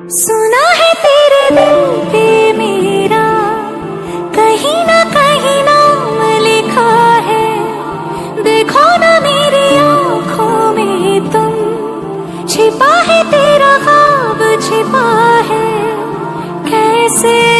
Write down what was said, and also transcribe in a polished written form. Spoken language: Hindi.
सुना है तेरे दिल पे मेरा कहीं ना नाम लिखा है। देखो ना मेरी आँखों में तुम, छिपा है तेरा ख्वाब छिपा है। कैसे